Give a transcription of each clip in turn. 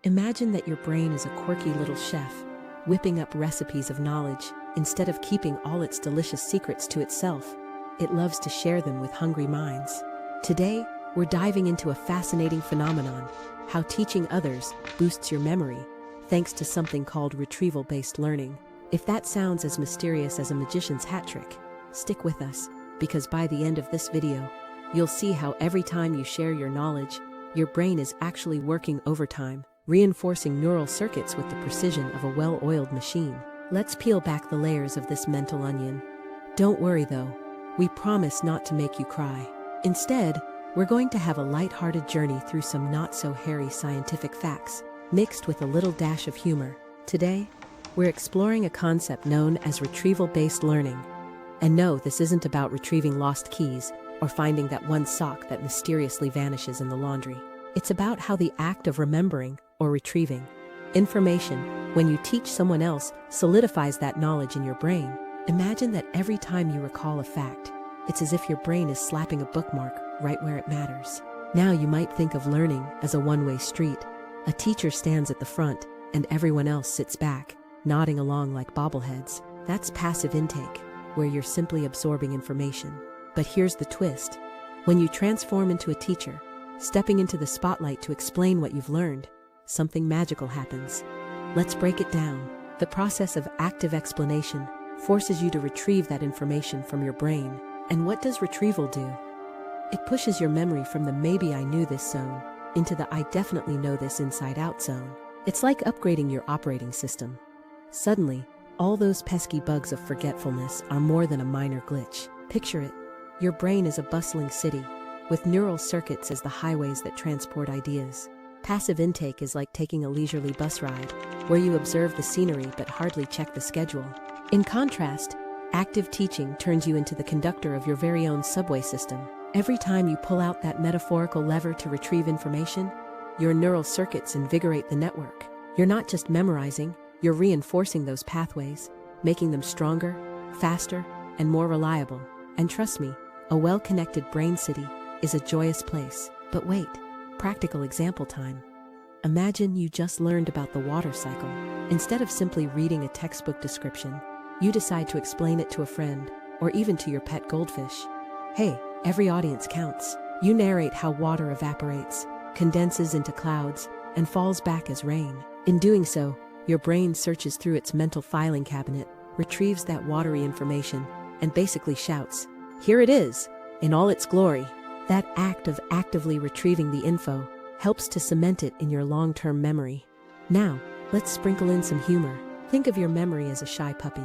Imagine that your brain is a quirky little chef, whipping up recipes of knowledge. Instead of keeping all its delicious secrets to itself, it loves to share them with hungry minds. Today, we're diving into a fascinating phenomenon: how teaching others boosts your memory, thanks to something called retrieval-based learning. If that sounds as mysterious as a magician's hat trick, stick with us, because by the end of this video, you'll see how every time you share your knowledge, your brain is actually working overtime, reinforcing neural circuits with the precision of a well-oiled machine. Let's peel back the layers of this mental onion. Don't worry though, we promise not to make you cry. Instead, we're going to have a light-hearted journey through some not-so-hairy scientific facts, mixed with a little dash of humor. Today, we're exploring a concept known as retrieval-based learning. And no, this isn't about retrieving lost keys or finding that one sock that mysteriously vanishes in the laundry. It's about how the act of remembering or retrieving information when you teach someone else solidifies that knowledge in your brain. Imagine that every time you recall a fact, it's as if your brain is slapping a bookmark right where it matters. Now you might think of learning as a one-way street. A teacher stands at the front, and everyone else sits back, nodding along like bobbleheads. That's passive intake, where you're simply absorbing information. But here's the twist. When you transform into a teacher, stepping into the spotlight to explain what you've learned, something magical happens. Let's break it down. The process of active explanation forces you to retrieve that information from your brain. And what does retrieval do? It pushes your memory from the "maybe I knew this" zone into the "I definitely know this" inside out zone. It's like upgrading your operating system. Suddenly, all those pesky bugs of forgetfulness are more than a minor glitch. Picture it. Your brain is a bustling city, with neural circuits as the highways that transport ideas. Passive intake is like taking a leisurely bus ride, where you observe the scenery but hardly check the schedule. In contrast, active teaching turns you into the conductor of your very own subway system. Every time you pull out that metaphorical lever to retrieve information, your neural circuits invigorate the network. You're not just memorizing, you're reinforcing those pathways, making them stronger, faster, and more reliable. And trust me, a well-connected brain city is a joyous place. But wait, practical example time. Imagine you just learned about the water cycle. Instead of simply reading a textbook description, you decide to explain it to a friend, or even to your pet goldfish. Hey, every audience counts. You narrate how water evaporates, condenses into clouds, and falls back as rain. In doing so, your brain searches through its mental filing cabinet, retrieves that watery information, and basically shouts, "Here it is, in all its glory." That act of actively retrieving the info helps to cement it in your long-term memory. Now, let's sprinkle in some humor. Think of your memory as a shy puppy.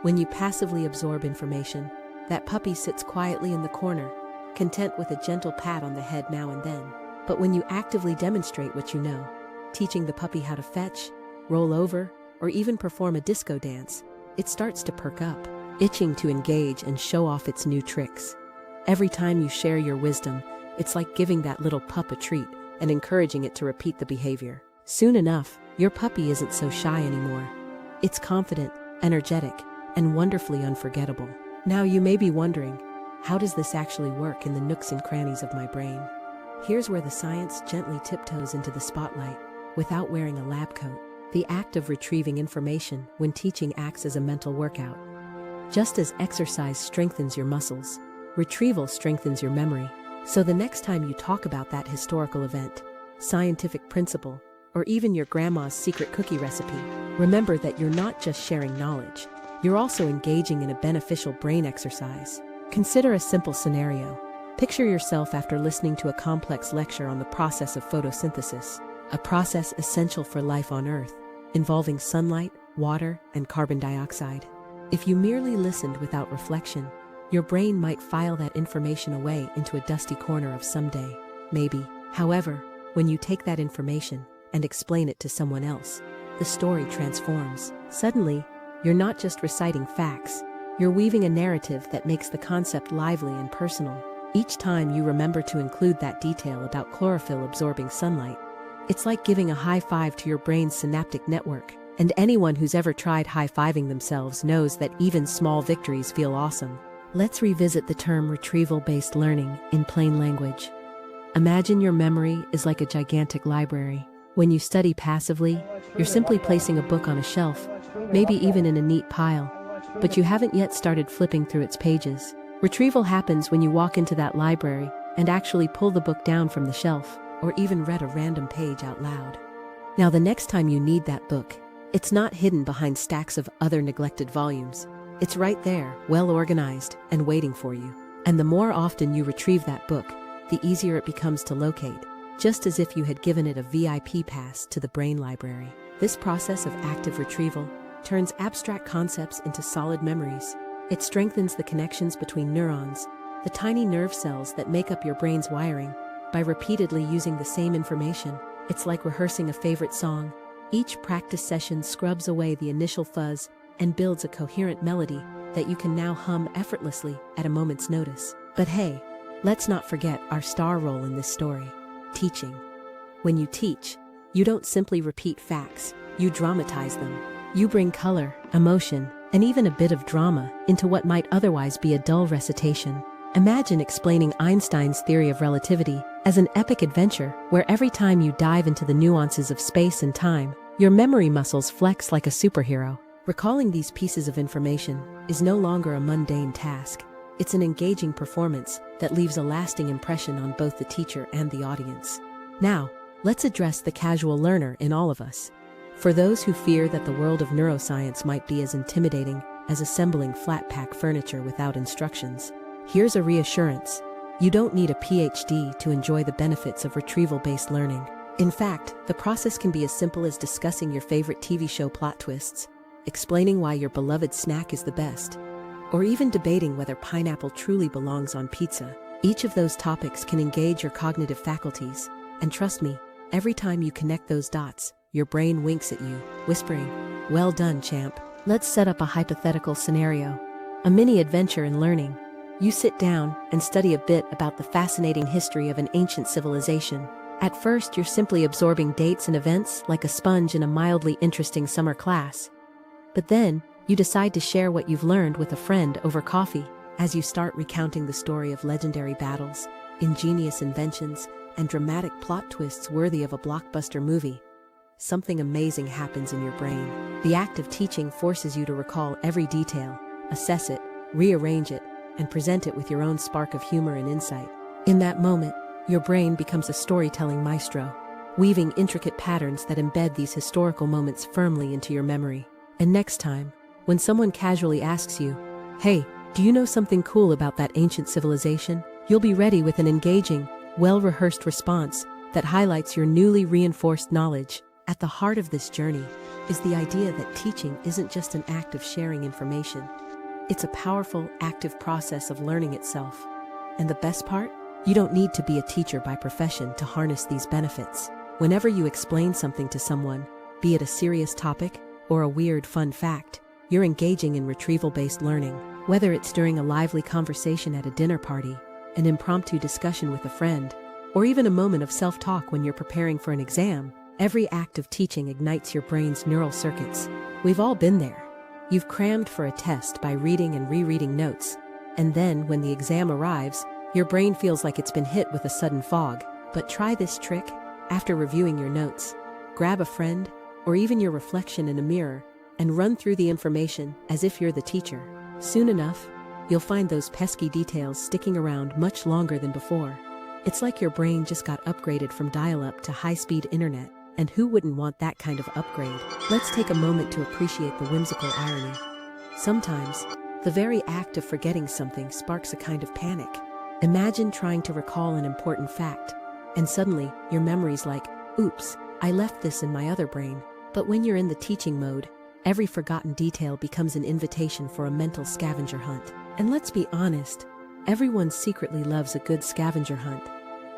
When you passively absorb information, that puppy sits quietly in the corner, content with a gentle pat on the head now and then. But when you actively demonstrate what you know, teaching the puppy how to fetch, roll over, or even perform a disco dance, it starts to perk up, itching to engage and show off its new tricks. Every time you share your wisdom, it's like giving that little pup a treat and encouraging it to repeat the behavior. Soon enough, your puppy isn't so shy anymore. It's confident, energetic, and wonderfully unforgettable. Now you may be wondering, how does this actually work in the nooks and crannies of my brain? Here's where the science gently tiptoes into the spotlight, without wearing a lab coat. The act of retrieving information when teaching acts as a mental workout. Just as exercise strengthens your muscles, retrieval strengthens your memory. So the next time you talk about that historical event, scientific principle, or even your grandma's secret cookie recipe, remember that you're not just sharing knowledge, you're also engaging in a beneficial brain exercise. Consider a simple scenario. Picture yourself after listening to a complex lecture on the process of photosynthesis, a process essential for life on Earth, involving sunlight, water, and carbon dioxide. If you merely listened without reflection, your brain might file that information away into a dusty corner of someday, maybe. However, when you take that information and explain it to someone else, the story transforms. Suddenly, you're not just reciting facts, you're weaving a narrative that makes the concept lively and personal. Each time you remember to include that detail about chlorophyll absorbing sunlight, it's like giving a high five to your brain's synaptic network. And anyone who's ever tried high-fiving themselves knows that even small victories feel awesome. Let's revisit the term retrieval-based learning in plain language. Imagine your memory is like a gigantic library. When you study passively, you're simply placing a book on a shelf, maybe even in a neat pile, but you haven't yet started flipping through its pages. Retrieval happens when you walk into that library and actually pull the book down from the shelf, or even read a random page out loud. Now, the next time you need that book, it's not hidden behind stacks of other neglected volumes. It's right there, well organized, and waiting for you. And the more often you retrieve that book, the easier it becomes to locate, just as if you had given it a VIP pass to the brain library. This process of active retrieval turns abstract concepts into solid memories. It strengthens the connections between neurons, the tiny nerve cells that make up your brain's wiring, by repeatedly using the same information. It's like rehearsing a favorite song. Each practice session scrubs away the initial fuzz and builds a coherent melody that you can now hum effortlessly at a moment's notice. But hey, let's not forget our star role in this story: teaching. When you teach, you don't simply repeat facts, you dramatize them. You bring color, emotion, and even a bit of drama into what might otherwise be a dull recitation. Imagine explaining Einstein's theory of relativity as an epic adventure where every time you dive into the nuances of space and time, your memory muscles flex like a superhero. Recalling these pieces of information is no longer a mundane task. It's an engaging performance that leaves a lasting impression on both the teacher and the audience. Now, let's address the casual learner in all of us. For those who fear that the world of neuroscience might be as intimidating as assembling flat-pack furniture without instructions, here's a reassurance: you don't need a PhD to enjoy the benefits of retrieval-based learning. In fact, the process can be as simple as discussing your favorite TV show plot twists, explaining why your beloved snack is the best, or even debating whether pineapple truly belongs on pizza. Each of those topics can engage your cognitive faculties, and trust me, every time you connect those dots, your brain winks at you, whispering, "Well done, champ." Let's set up a hypothetical scenario, a mini adventure in learning. You sit down and study a bit about the fascinating history of an ancient civilization. At first, you're simply absorbing dates and events like a sponge in a mildly interesting summer class. But then, you decide to share what you've learned with a friend over coffee. As you start recounting the story of legendary battles, ingenious inventions, and dramatic plot twists worthy of a blockbuster movie, something amazing happens in your brain. The act of teaching forces you to recall every detail, assess it, rearrange it, and present it with your own spark of humor and insight. In that moment, your brain becomes a storytelling maestro, weaving intricate patterns that embed these historical moments firmly into your memory. And next time, when someone casually asks you, "Hey, do you know something cool about that ancient civilization?" you'll be ready with an engaging, well-rehearsed response that highlights your newly reinforced knowledge. At the heart of this journey is the idea that teaching isn't just an act of sharing information. It's a powerful, active process of learning itself. And the best part? You don't need to be a teacher by profession to harness these benefits. Whenever you explain something to someone, be it a serious topic or a weird, fun fact, you're engaging in retrieval-based learning. Whether it's during a lively conversation at a dinner party, an impromptu discussion with a friend, or even a moment of self-talk when you're preparing for an exam, every act of teaching ignites your brain's neural circuits. We've all been there. You've crammed for a test by reading and rereading notes, and then when the exam arrives, your brain feels like it's been hit with a sudden fog. But try this trick. After reviewing your notes, grab a friend, or even your reflection in a mirror, and run through the information as if you're the teacher. Soon enough, you'll find those pesky details sticking around much longer than before. It's like your brain just got upgraded from dial-up to high-speed internet, and who wouldn't want that kind of upgrade? Let's take a moment to appreciate the whimsical irony. Sometimes, the very act of forgetting something sparks a kind of panic. Imagine trying to recall an important fact, and suddenly, your memory's like, "Oops, I left this in my other brain." But when you're in the teaching mode, every forgotten detail becomes an invitation for a mental scavenger hunt. And let's be honest, everyone secretly loves a good scavenger hunt,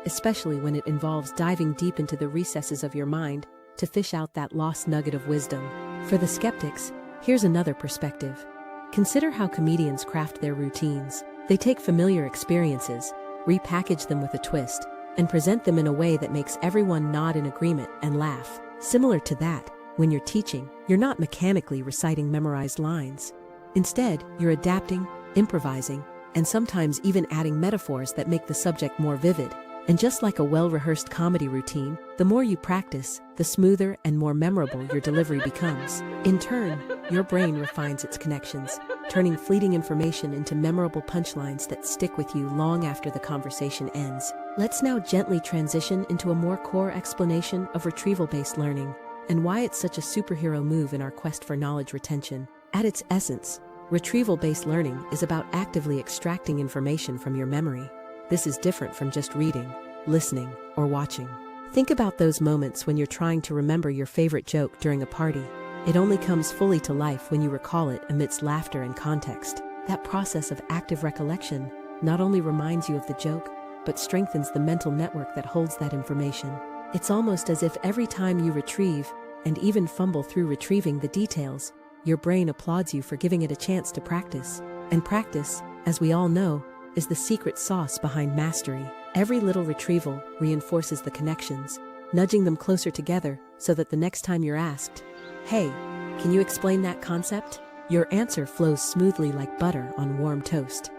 especially when it involves diving deep into the recesses of your mind to fish out that lost nugget of wisdom. For the skeptics, here's another perspective. Consider how comedians craft their routines. They take familiar experiences, repackage them with a twist, and present them in a way that makes everyone nod in agreement and laugh. Similar to that, when you're teaching, you're not mechanically reciting memorized lines. Instead, you're adapting, improvising, and sometimes even adding metaphors that make the subject more vivid. And just like a well-rehearsed comedy routine, the more you practice, the smoother and more memorable your delivery becomes. In turn, your brain refines its connections, turning fleeting information into memorable punchlines that stick with you long after the conversation ends. Let's now gently transition into a more core explanation of retrieval-based learning and why it's such a superhero move in our quest for knowledge retention. At its essence, retrieval-based learning is about actively extracting information from your memory. This is different from just reading, listening, or watching. Think about those moments when you're trying to remember your favorite joke during a party. It only comes fully to life when you recall it amidst laughter and context. That process of active recollection not only reminds you of the joke, but strengthens the mental network that holds that information. It's almost as if every time you retrieve, and even fumble through retrieving the details, your brain applauds you for giving it a chance to practice. And practice, as we all know, is the secret sauce behind mastery. Every little retrieval reinforces the connections, nudging them closer together so that the next time you're asked, "Hey, can you explain that concept?" your answer flows smoothly like butter on warm toast.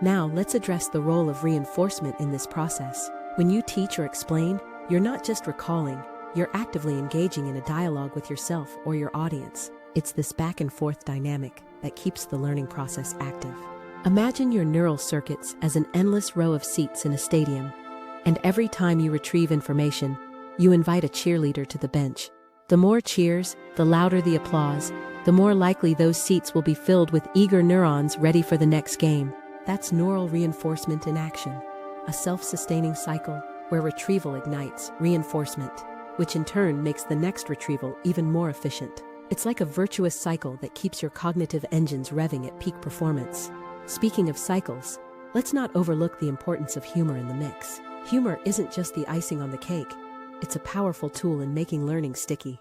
Now, let's address the role of reinforcement in this process. When you teach or explain, you're not just recalling, you're actively engaging in a dialogue with yourself or your audience. It's this back and forth dynamic that keeps the learning process active. Imagine your neural circuits as an endless row of seats in a stadium, and every time you retrieve information, you invite a cheerleader to the bench. The more cheers, the louder the applause, the more likely those seats will be filled with eager neurons ready for the next game. That's neural reinforcement in action, a self-sustaining cycle where retrieval ignites reinforcement, which in turn makes the next retrieval even more efficient. It's like a virtuous cycle that keeps your cognitive engines revving at peak performance. Speaking of cycles, let's not overlook the importance of humor in the mix. Humor isn't just the icing on the cake, it's a powerful tool in making learning sticky.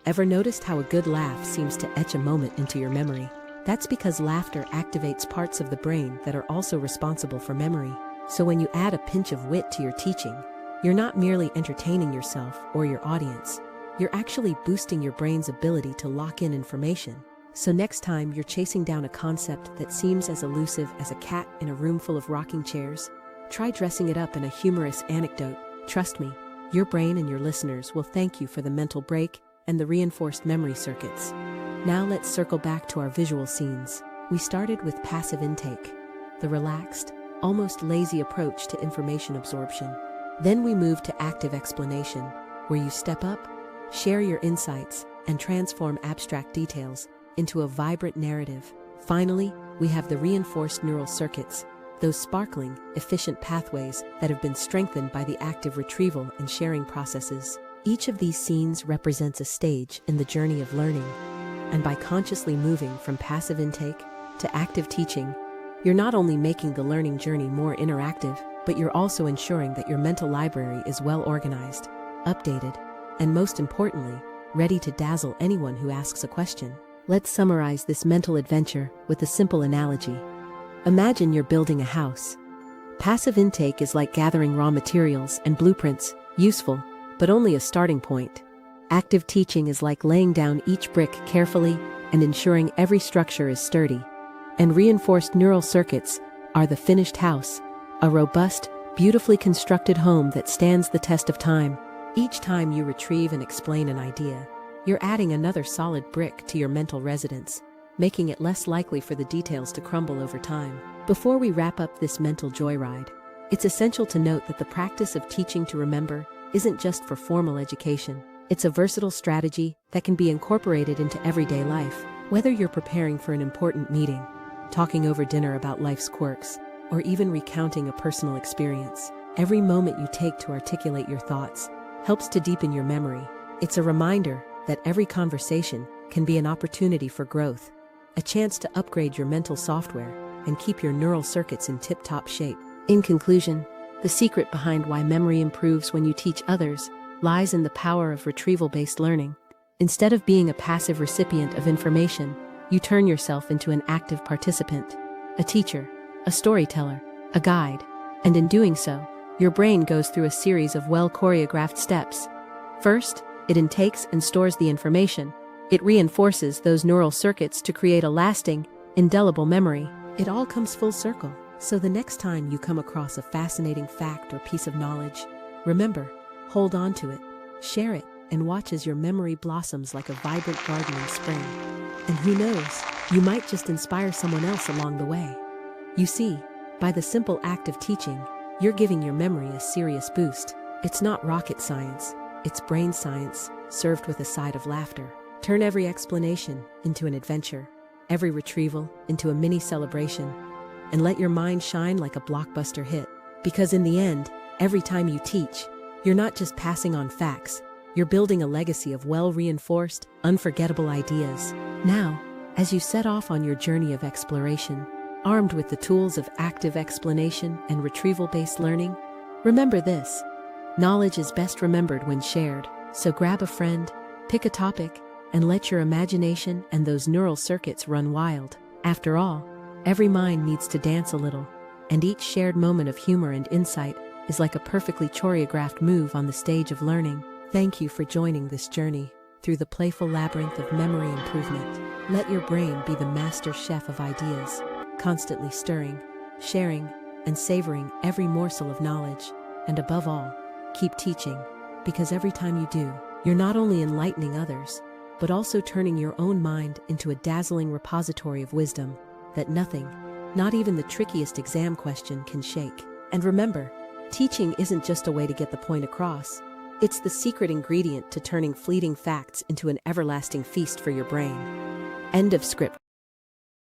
Ever noticed how a good laugh seems to etch a moment into your memory? That's because laughter activates parts of the brain that are also responsible for memory. So when you add a pinch of wit to your teaching, you're not merely entertaining yourself or your audience, you're actually boosting your brain's ability to lock in information. So next time you're chasing down a concept that seems as elusive as a cat in a room full of rocking chairs, try dressing it up in a humorous anecdote. Trust me, your brain and your listeners will thank you for the mental break and the reinforced memory circuits. Now let's circle back to our visual scenes. We started with passive intake, the relaxed, almost lazy approach to information absorption. Then we moved to active explanation, where you step up, share your insights, and transform abstract details into a vibrant narrative. Finally, we have the reinforced neural circuits, those sparkling, efficient pathways that have been strengthened by the active retrieval and sharing processes. Each of these scenes represents a stage in the journey of learning, and by consciously moving from passive intake to active teaching, you're not only making the learning journey more interactive, but you're also ensuring that your mental library is well organized, updated, and most importantly, ready to dazzle anyone who asks a question. Let's summarize this mental adventure with a simple analogy. Imagine you're building a house. Passive intake is like gathering raw materials and blueprints, useful, but only a starting point. Active teaching is like laying down each brick carefully and ensuring every structure is sturdy. And reinforced neural circuits are the finished house, a robust, beautifully constructed home that stands the test of time. Each time you retrieve and explain an idea, you're adding another solid brick to your mental residence, making it less likely for the details to crumble over time. Before we wrap up this mental joyride, it's essential to note that the practice of teaching to remember isn't just for formal education. It's a versatile strategy that can be incorporated into everyday life. Whether you're preparing for an important meeting, talking over dinner about life's quirks, or even recounting a personal experience, every moment you take to articulate your thoughts helps to deepen your memory. It's a reminder that every conversation can be an opportunity for growth, a chance to upgrade your mental software and keep your neural circuits in tip-top shape. In conclusion, the secret behind why memory improves when you teach others lies in the power of retrieval-based learning. Instead of being a passive recipient of information, you turn yourself into an active participant, a teacher, a storyteller, a guide, and in doing so, your brain goes through a series of well-choreographed steps. First, it intakes and stores the information. It reinforces those neural circuits to create a lasting, indelible memory. It all comes full circle. So the next time you come across a fascinating fact or piece of knowledge, remember, hold on to it, share it, and watch as your memory blossoms like a vibrant garden in spring. And who knows, you might just inspire someone else along the way. You see, by the simple act of teaching, you're giving your memory a serious boost. It's not rocket science, it's brain science, served with a side of laughter. Turn every explanation into an adventure, every retrieval into a mini celebration, and let your mind shine like a blockbuster hit. Because in the end, every time you teach, you're not just passing on facts, you're building a legacy of well-reinforced, unforgettable ideas. Now, as you set off on your journey of exploration, armed with the tools of active explanation and retrieval-based learning, remember this: knowledge is best remembered when shared. So grab a friend, pick a topic, and let your imagination and those neural circuits run wild. After all, every mind needs to dance a little, and each shared moment of humor and insight is like a perfectly choreographed move on the stage of learning. Thank you for joining this journey through the playful labyrinth of memory improvement. Let your brain be the master chef of ideas, constantly stirring, sharing, and savoring every morsel of knowledge. And above all, keep teaching, because every time you do, you're not only enlightening others, but also turning your own mind into a dazzling repository of wisdom that nothing, not even the trickiest exam question, can shake. And remember, teaching isn't just a way to get the point across. It's the secret ingredient to turning fleeting facts into an everlasting feast for your brain. End of script.